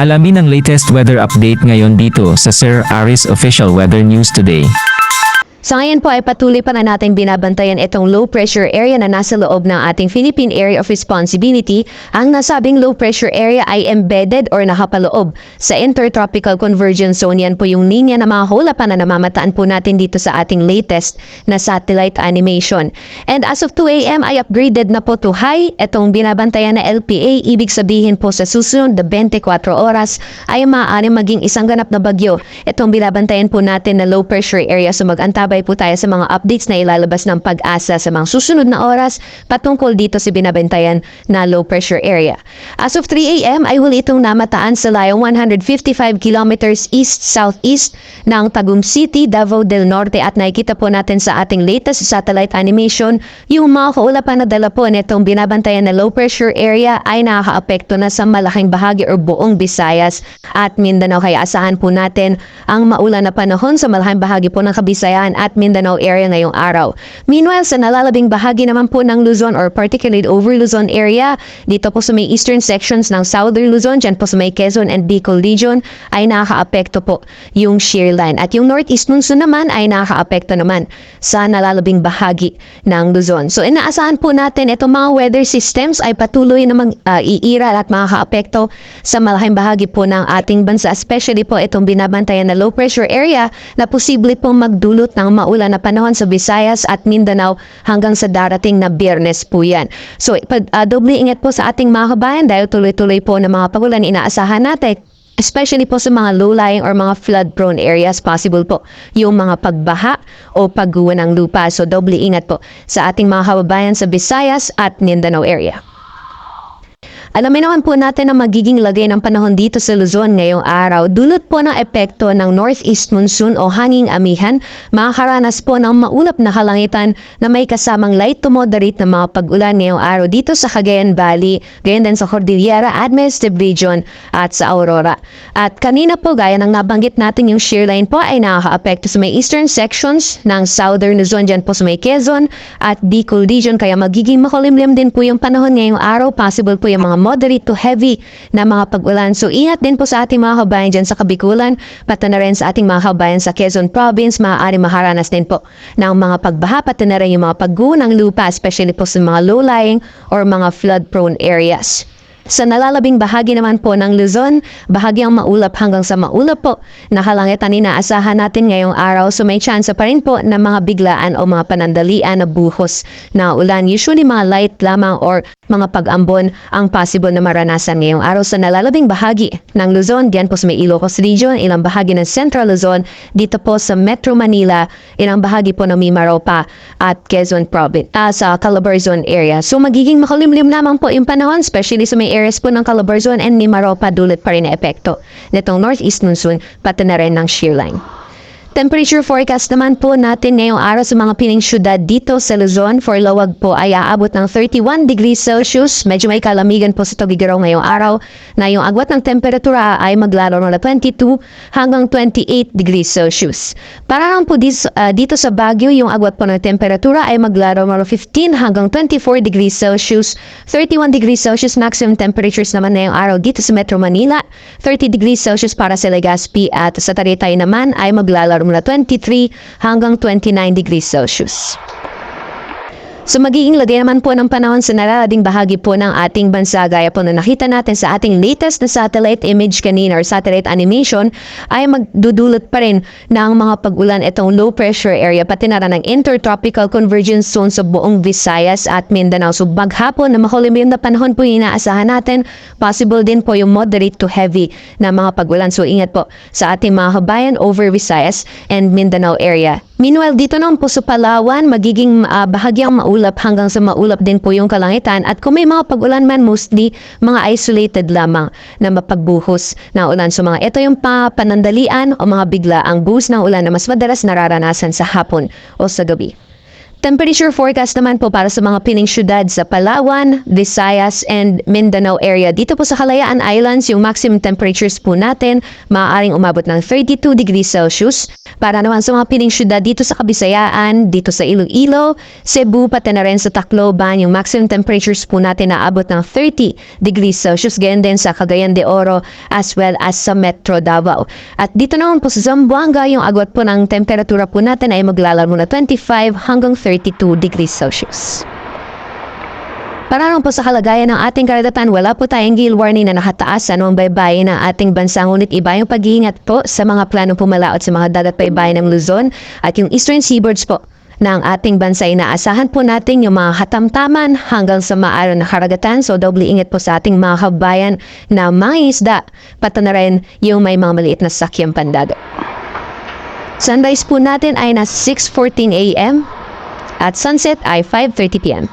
Alamin ang latest weather update ngayon dito sa Sir Aris Official Weather News Today. Sa ngayon po ay patuloy pa na natin binabantayan itong low pressure area na nasa loob ng ating Philippine Area of Responsibility. Ang nasabing low pressure area ay embedded or nakapaloob sa Intertropical Convergence Zone. Yan po yung linya na mahulapan na namamataan po natin dito sa ating latest na satellite animation. And as of 2 a.m. ay upgraded na po to high. Itong binabantayan na LPA, ibig sabihin po sa susunod na 24 oras ay maaari maging isang ganap na bagyo. Itong binabantayan po natin na low pressure area. So mag-antabay po tayo sa mga updates na ilalabas ng Pag-asa sa mga susunod na oras patungkol dito sa binabantayan na low pressure area. As of 3 a.m. ay huli itong namataan sa layong 155 kilometers east-southeast ng Tagum City, Davao del Norte, at nakikita po natin sa ating latest satellite animation yung mga kaulapan na dala po nitong binabantayan na low pressure area ay nakakaapekto na sa malaking bahagi o buong Visayas at Mindanao. Kaya asahan po natin ang maulan na panahon sa malaking bahagi po ng Kabisayan at Mindanao area ngayong araw. Meanwhile, sa nalalabing bahagi naman po ng Luzon or particularly over Luzon area, dito po sa may eastern sections ng Southern Luzon, dyan po sa may Quezon and Bicol region, ay nakakaapekto po yung shear line. At yung northeast monsoon naman ay nakakaapekto naman sa nalalabing bahagi ng Luzon. So inaasahan po natin itong mga weather systems ay patuloy na iiral at makakaapekto sa malaking bahagi po ng ating bansa, especially po itong binabantayan na low pressure area na posible pong magdulot ng maulan na panahon sa Visayas at Mindanao hanggang sa darating na Biyernes po yan. So, doble ingat po sa ating mga kabayan dahil tuloy-tuloy po na mga pagulan inaasahan natin. Especially po sa mga low-lying or mga flood-prone areas, possible po yung mga pagbaha o pagguwa ng lupa. So, doble ingat po sa ating mga kababayan sa Visayas at Mindanao area. Alamin naman po natin ang magiging lagay ng panahon dito sa Luzon ngayong araw. Dulot po ng epekto ng northeast monsoon o hanging amihan, makakaranas po ng maulap na kalangitan na may kasamang light to moderate na mga pag-ulan ngayong araw dito sa Cagayan Valley, gayon din sa Cordillera Administrative Region at sa Aurora. At kanina po, gaya ng nabanggit natin, yung shear line po ay nakaka-apekto sa may eastern sections ng Southern Luzon, dyan po sa may Quezon at Bicol Region, kaya magiging makulimlim din po yung panahon ngayong araw. Possible po yung mga moderate to heavy na mga pag-ulan. So ingat din po sa ating mga kabayan dyan sa Kabikulan, pati na rin sa ating mga kabayan sa Quezon Province, maaari maharanas din po ng mga pagbaha, pati na rin yung mga pagguho ng lupa, especially po sa mga low-lying or mga flood-prone areas. Sa nalalabing bahagi naman po ng Luzon, bahagyang maulap hanggang sa maulap po na kalangitan inaasahan natin ngayong araw. So may chance pa rin po na mga biglaan o mga panandalian na buhos na ulan. Usually mga light lamang or mga pag-ambon ang possible na maranasan ngayong araw sa nalalabing bahagi ng Luzon. Diyan po sa may Ilocos Region, ilang bahagi ng Central Luzon, dito po sa Metro Manila, ilang bahagi po ng Mimaropa at Quezon Province, sa Calabarzon area. So magiging makulimlim naman po yung panahon, especially sa may areas po ng Calabarzon and Mimaropa, dulot pa rin na epekto nitong northeast monsoon, pati na rin ng shear line. Temperature forecast naman po natin ngayong araw sa mga piling syudad dito sa Luzon. For Lawag po ay aabot ng 31 degrees Celsius. Medyo may kalamigan po sa Tugigaraw ngayong araw na yung agwat ng temperatura ay maglalaro na 22 hanggang 28 degrees Celsius. Para lang po dito sa Baguio, yung agwat po ng temperatura ay maglalaro na 15 hanggang 24 degrees Celsius. 31 degrees Celsius maximum temperatures naman ngayong araw dito sa Metro Manila. 30 degrees Celsius para sa Legazpi at sa Tagaytay naman ay maglalaro mula 23 hanggang 29 degrees Celsius. So magiging lagay naman po ng panahon sa nalalabing bahagi po ng ating bansa, gaya po na nakita natin sa ating latest na satellite image kanina or satellite animation, ay magdudulot pa rin ng mga pag-ulan itong low pressure area, pati na rin ng Intertropical Convergence Zone sa buong Visayas at Mindanao. So maghapon na makulimlim na panahon po yung inaasahan natin. Possible din po yung moderate to heavy na mga pag-ulan. So ingat po sa ating mga kabayan over Visayas and Mindanao area. Meanwhile, dito naman po sa Palawan, magiging bahagyang maulap hanggang sa maulap din po yung kalangitan. At kung may mga pag-ulan man, mostly mga isolated lamang na mapagbuhos na ulan. So ito yung panandalian o mga bigla ang buhos ng ulan na mas madalas nararanasan sa hapon o sa gabi. Temperature forecast naman po para sa mga piling syudad sa Palawan, Visayas, and Mindanao area. Dito po sa Kalayaan Islands, yung maximum temperatures po natin maaaring umabot ng 32 degrees Celsius. Para naman sa mga piling syudad dito sa Kabisayaan, dito sa Iloilo, Cebu, pati na rin sa Tacloban, yung maximum temperatures po natin naabot ng 30 degrees Celsius. Ganyan din sa Cagayan de Oro as well as sa Metro Davao. At dito naman po sa Zamboanga, yung agwat po ng temperatura po natin ay maglalaro na 25 hanggang 32 degrees Celsius. Para naman po sa kalagayan ng ating karagatan, wala po tayong gale warning na nakataas sa anumang baybayin ng ating bansa. Ngunit iba yung pag-iingat po sa mga planong pumalaot sa mga dagat baybayin ng Luzon at yung Eastern Seaboards po ng ating bansa. Inaasahan po natin yung mga katamtaman hanggang sa maaraw na karagatan. So, doble ingat po sa ating mga kabayan na mga isda, pati na rin yung may mga maliit na sakyang pandado. Sunrise po natin ay na 6:14 a.m. at sunset ay 5:30 p.m.